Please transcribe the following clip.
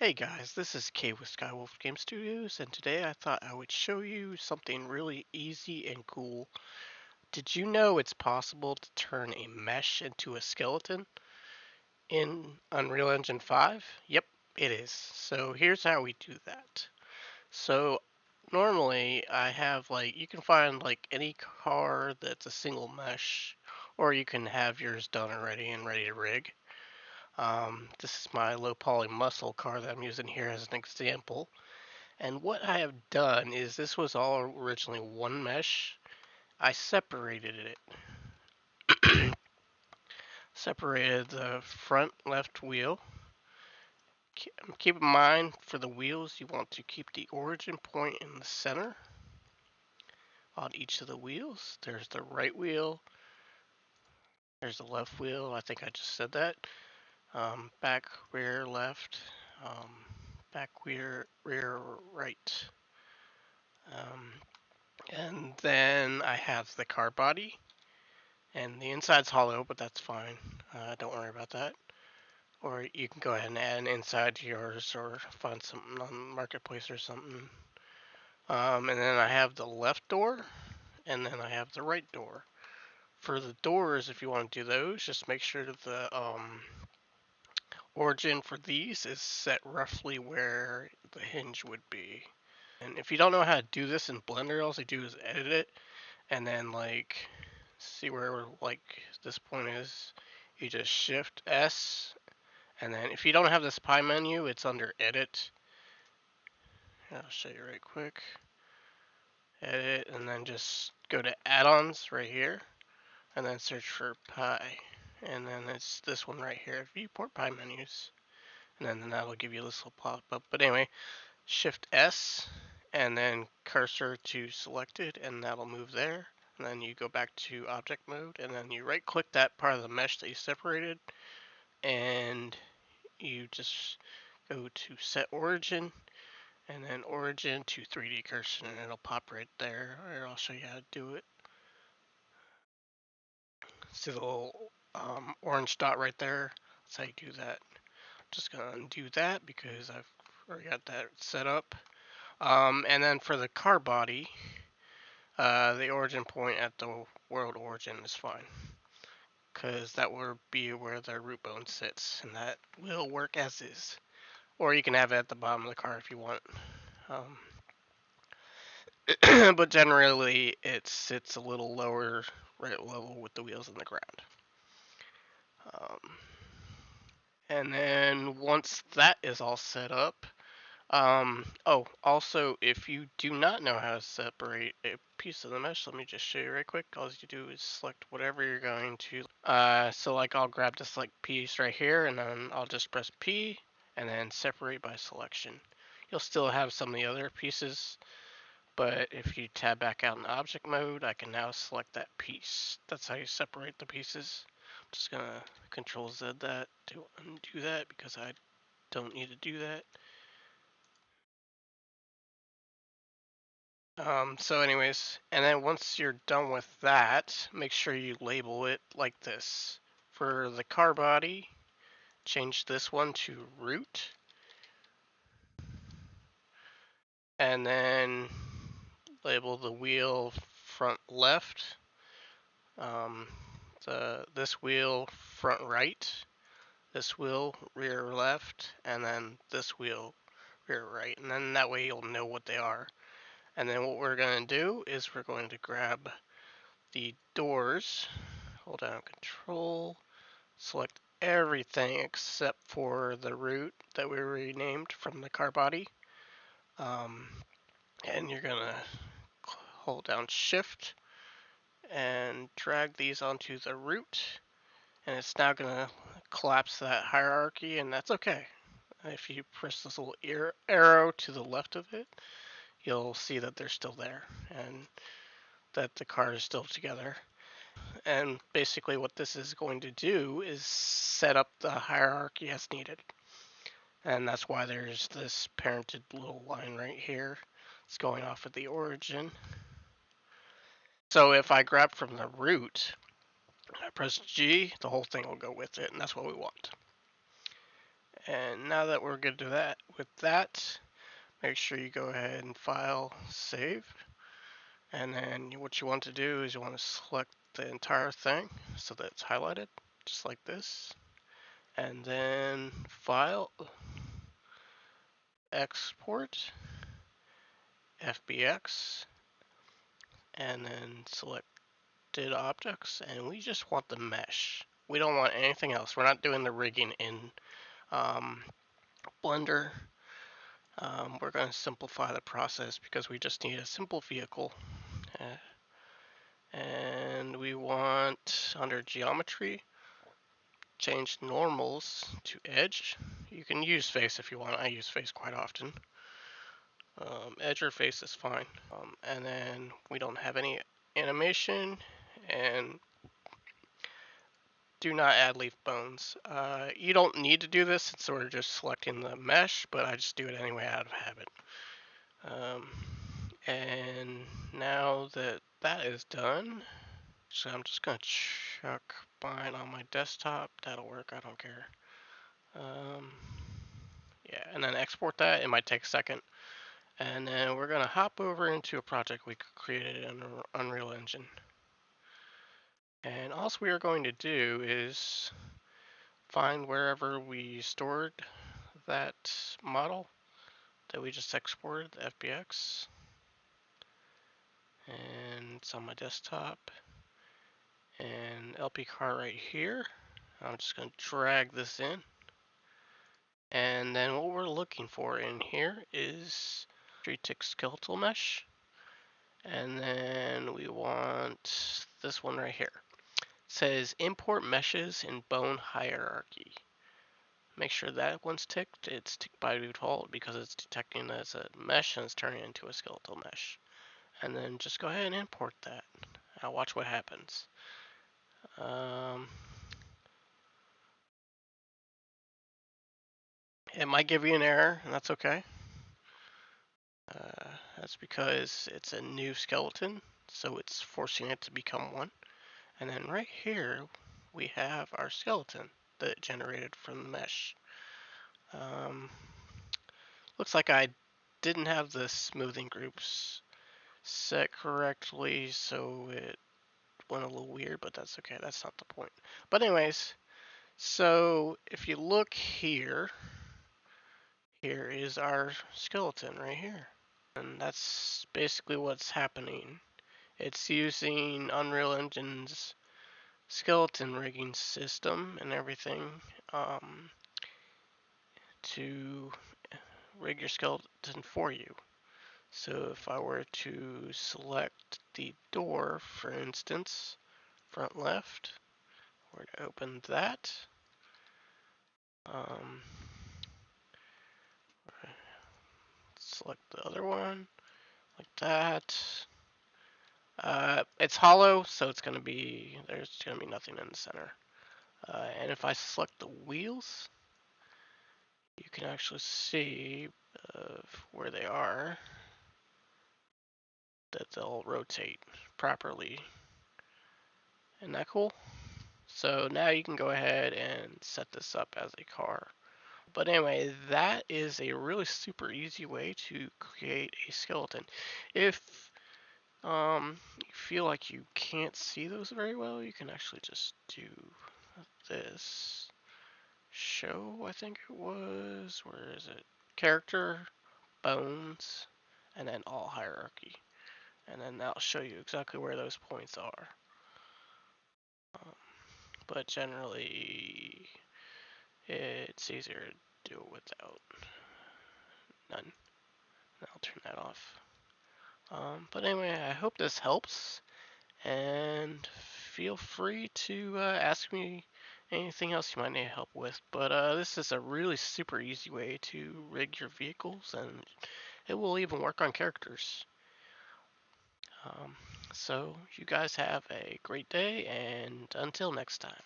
Hey guys, this is Kay with Skywolf Game Studios, and today I thought I would show you something really easy and cool. Did you know it's possible to turn a mesh into a skeleton in Unreal Engine 5? Yep, it is. So here's how we do that. So normally I have you can find any car that's a single mesh, or you can have yours done already and ready to rig. This is my low poly muscle car that I'm using here as an example. And what I have done is this was all originally one mesh. I separated it. Separated the front left wheel. Keep in mind for the wheels you want to keep the origin point in the center on each of the wheels. There's the right wheel. There's the left wheel. I think I just said that. Back, rear, left. Um, Back, rear, right. Um, and then I have the car body. And the inside's hollow, but that's fine. Don't worry about that. Or you can go ahead and add an inside to yours or find something on Marketplace or something. And then I have the left door, and then I have the right door. For the doors, if you want to do those, just make sure that the origin for these is set roughly where the hinge would be. And if you don't know how to do this in Blender, all you do is edit it, and then see where this point is. You just Shift S, and then if you don't have this pie menu, it's under Edit. I'll show you right quick. Edit, and then just go to Add-ons right here, and then search for pie, and then it's this one right here, Viewport Pie Menus, and then that'll give you this little pop-up. But anyway, Shift S, and then cursor to selected, and that'll move there. And then you go back to object mode, and then you right click that part of the mesh that you separated, and you just go to set origin, and then origin to 3D cursor, and it'll pop right there. Or I'll show you how to do it. See the little orange dot right there? That's how you do that. I'm just gonna undo that because I've already got that set up. And then for the car body, the origin point at the world origin is fine, because that will be where the root bone sits, and that will work as is. Or you can have it at the bottom of the car if you want. But generally it sits a little lower, right level with the wheels in the ground. Um, and then once that is all set up, oh, also, if you do not know how to separate a piece of the mesh, let me just show you right quick. All you do is select whatever you're going to. So I'll grab this piece right here, and then I'll just press P, and then separate by selection. You'll still have some of the other pieces, but if you tab back out in object mode, I can now select that piece. That's how you separate the pieces. I'm just gonna Control Z that to undo that because I don't need to do that. So anyways, and then once you're done with that, make sure you label it like this. For the car body, change this one to root, and then label the wheel front left, this wheel front right, this wheel rear left, and then this wheel rear right, and then that way you'll know what they are. And then what we're going to do is we're going to grab the doors, hold down Control, select everything except for the root that we renamed from the car body. And you're going to hold down Shift and drag these onto the root. And it's now going to collapse that hierarchy, and that's okay. If you press this little arrow to the left of it, you'll see that they're still there and that the car is still together. And basically what this is going to do is set up the hierarchy as needed. And that's why there's this parented little line right here. It's going off at the origin. So if I grab from the root, I press G, the whole thing will go with it, and that's what we want. And now that we're good to that, with that, make sure you go ahead and file, save. And then what you want to do is you want to select the entire thing so that it's highlighted, just like this. And then file, export, FBX, and then selected objects. And we just want the mesh. We don't want anything else. We're not doing the rigging in Blender. We're going to simplify the process because we just need a simple vehicle. And we want, under geometry, change normals to edge. You can use face if you want. I use face quite often. Edge or face is fine. And then we don't have any animation, and do not add leaf bones. You don't need to do this since we're just selecting the mesh, but I just do it anyway out of habit. And now that that is done, so I'm just gonna chuck mine on my desktop. That'll work, I don't care. Yeah, and then export that. It might take a second. And then we're gonna hop over into a project we created in Unreal Engine. And all we are going to do is find wherever we stored that model that we just exported, the FBX. And it's on my desktop. And LP car right here. I'm just going to drag this in. And then what we're looking for in here is 3-tick skeletal mesh. And then we want this one right here. It says import meshes in bone hierarchy. Make sure that one's ticked. It's ticked by default because it's detecting it as a mesh and it's turning it into a skeletal mesh. And then just go ahead and import that. Now watch what happens. It might give you an error, and that's okay. That's because it's a new skeleton, so it's forcing it to become one. And then right here, we have our skeleton that it generated from the mesh. Looks like I didn't have the smoothing groups set correctly, so it went a little weird, but that's okay. That's not the point. But anyways, so if you look here, here is our skeleton right here. And that's basically what's happening. It's using Unreal Engine's skeleton rigging system and everything to rig your skeleton for you. So if I were to select the door, for instance, front left, we're to open that. Select the other one, like that. It's hollow, so it's gonna be, there's gonna be nothing in the center. And if I select the wheels, you can actually see where they are, that they'll rotate properly. Isn't that cool? So now you can go ahead and set this up as a car. But anyway, that is a really super easy way to create a skeleton. If you feel like you can't see those very well, you can actually just do this. Show, I think it was. Where is it? Character, bones, and then all hierarchy. And then that'll show you exactly where those points are. But generally, it's easier to do it without none. I'll turn that off. But anyway, I hope this helps, and feel free to ask me anything else you might need help with. But this is a really super easy way to rig your vehicles, and it will even work on characters. So you guys have a great day, and until next time.